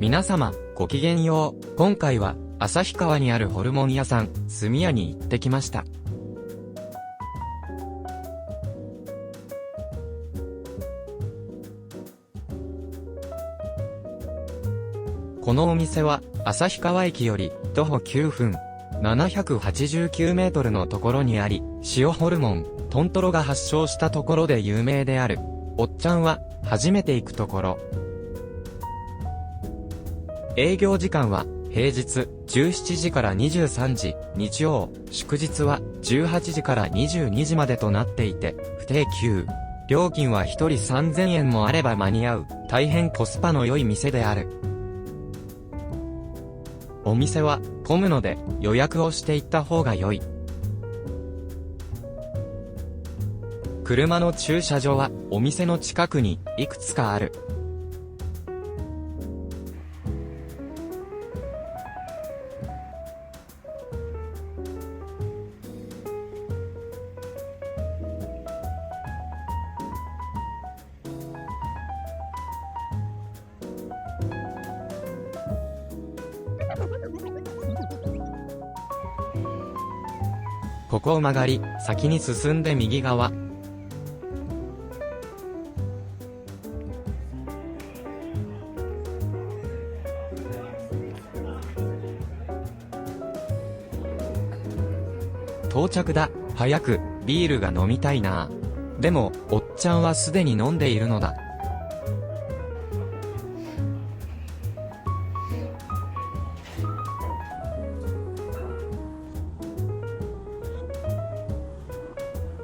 皆様、ごきげんよう。今回は、旭川にあるホルモン屋さん、すみやに行ってきました。このお店は、旭川駅より、徒歩9分、789メートルのところにあり、塩ホルモン、トントロが発祥したところで有名である。おっちゃんは、初めて行くところ。営業時間は、平日、17時から23時、日曜、祝日は、18時から22時までとなっていて、不定休。料金は1人3000円もあれば間に合う、大変コスパの良い店である。お店は、混むので、予約をしていった方が良い。車の駐車場は、お店の近くに、いくつかある。ここを曲がり、先に進んで右側。到着だ。早く、ビールが飲みたいな。でも、おっちゃんはすでに飲んでいるのだ。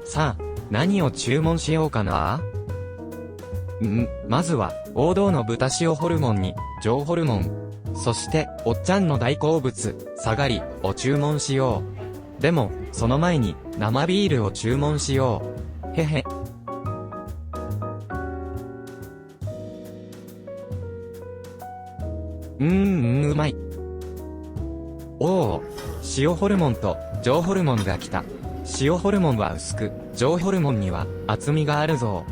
さあ、何を注文しようかな。まずは、王道の豚塩ホルモンに、上ホルモン。そして、おっちゃんの大好物、サガリ、を注文しよう。でも、その前に、生ビールを注文しよう。へへ。うまい。おお、塩ホルモンと、上ホルモンが来た。塩ホルモンは薄く、上ホルモンには厚みがあるぞ。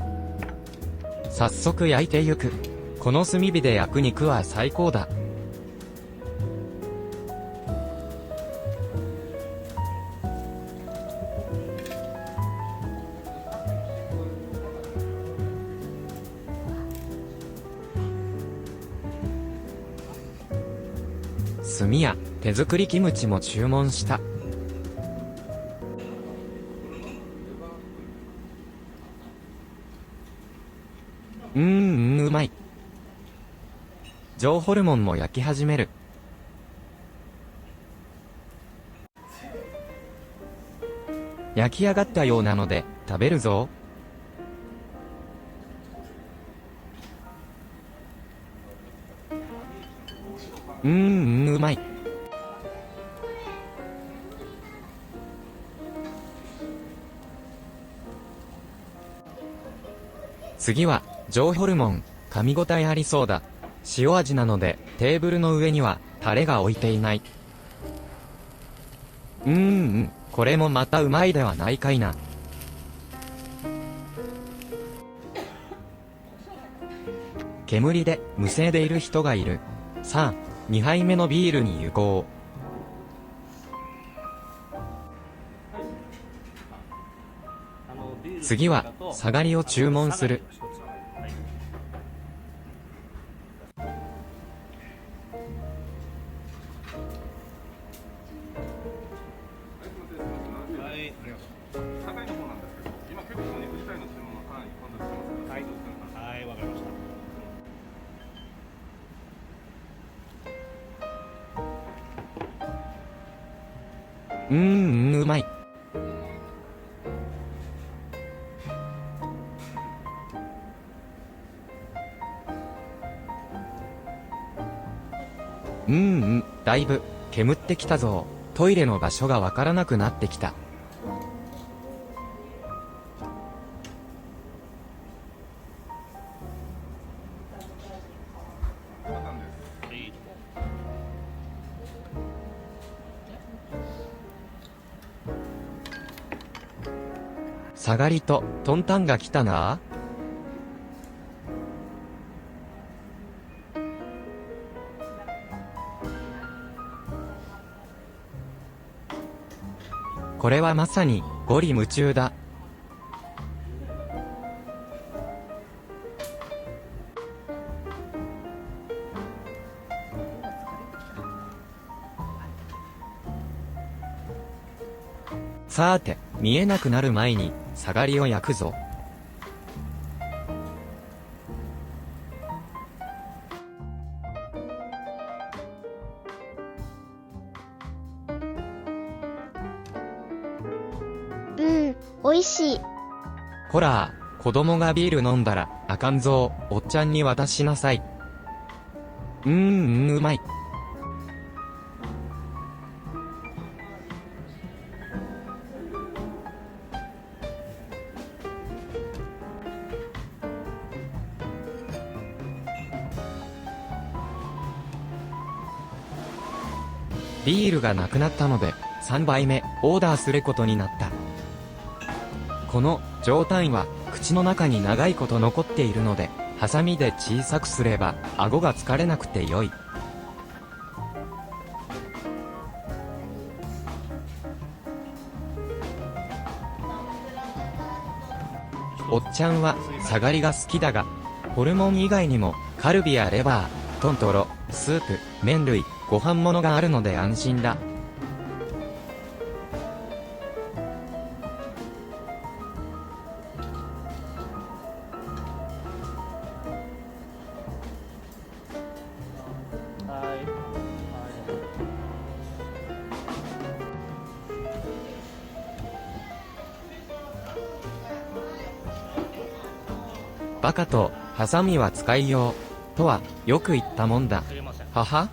早速焼いてゆく。この炭火で焼く肉は最高だ。炭や手作りキムチも注文した。うまい。上ホルモンも焼き始める。焼き上がったようなので、食べるぞ。うまい。次は、上ホルモン、噛み応えありそうだ。塩味なので、テーブルの上には、タレが置いていない。これもまたうまいではないかいな。煙で、むせいでいる人がいる。さあ、2杯目のビールに行こう。次は、サガリを注文する。うまい。だいぶ、煙ってきたぞ。トイレの場所がわからなくなってきた。サガリとトンタンが来たなこれはまさに、ゴリ夢中だ。さーて、見えなくなる前に、下がりを焼くぞ。おいしい。こら子供がビール飲んだら、あかんぞー、おっちゃんに渡しなさい。うまい。ビールがなくなったので、3杯目、オーダーすることになった。この、上タンは、口の中に長いこと残っているので、ハサミで小さくすれば、顎が疲れなくてよい。おっちゃんは、下がりが好きだが、ホルモン以外にも、カルビやレバー、トントロ、スープ、麺類、ご飯物があるので安心だ。バカと、ハサミは使いよう、とは、よく言ったもんだ。はは？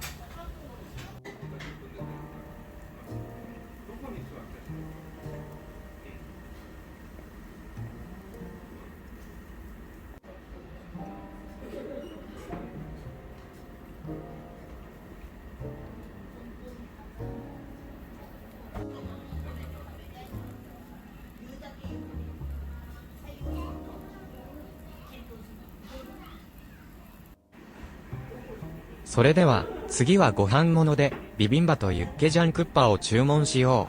それでは、次はご飯物で、ビビンバとユッケジャンクッパを注文しよ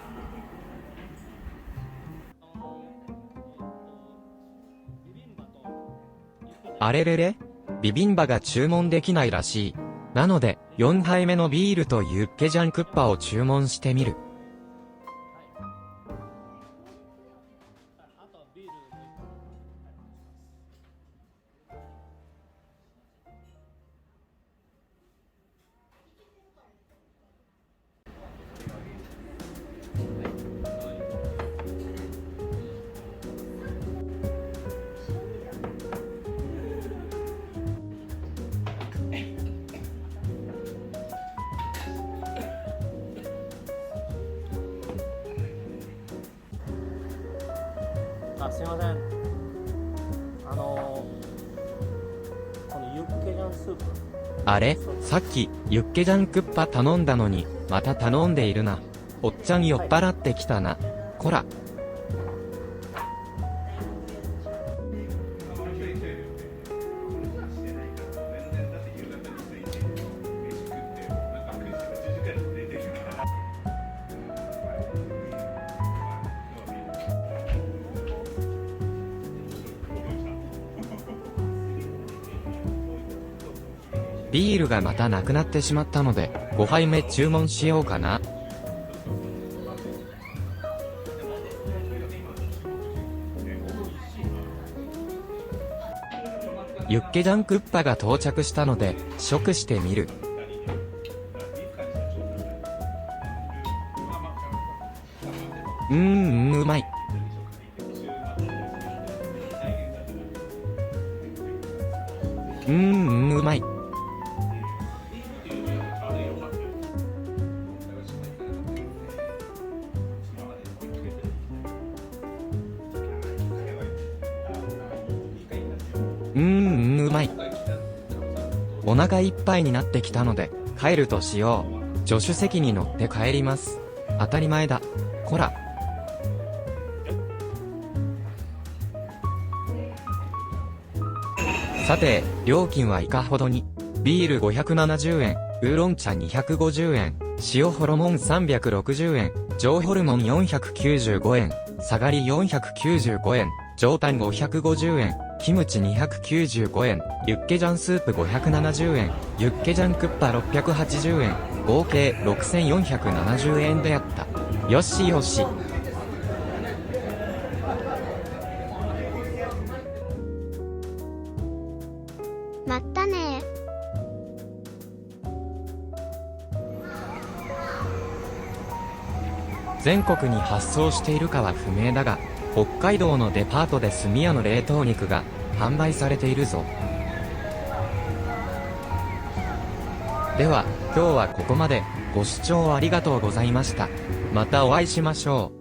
う。あれれれ？ビビンバが注文できないらしい。なので、4杯目のビールとユッケジャンクッパを注文してみる。すいません。このユッケジャンスープ。あれ？さっき、ユッケジャンクッパ頼んだのに、また頼んでいるな。おっちゃん酔っ払ってきたな。こら。ビールがまたなくなってしまったので、5杯目注文しようかな。ユッケジャンクッパが到着したので、食してみる。うまい。うまい。うまい。お腹いっぱいになってきたので、帰るとしよう。助手席に乗って帰ります。当たり前だ。こら。さて、料金はいかほどに。ビール570円、ウーロン茶250円、塩ホルモン360円、上ホルモン495円、下がり495円、上タン550円、キムチ295円、ユッケジャンスープ570円、ユッケジャンクッパ680円、合計6470円であった。よしよし。まったね全国に発送しているかは不明だが、北海道のデパートで炭屋の冷凍肉が販売されているぞ。では、今日はここまで。ご視聴ありがとうございました。またお会いしましょう。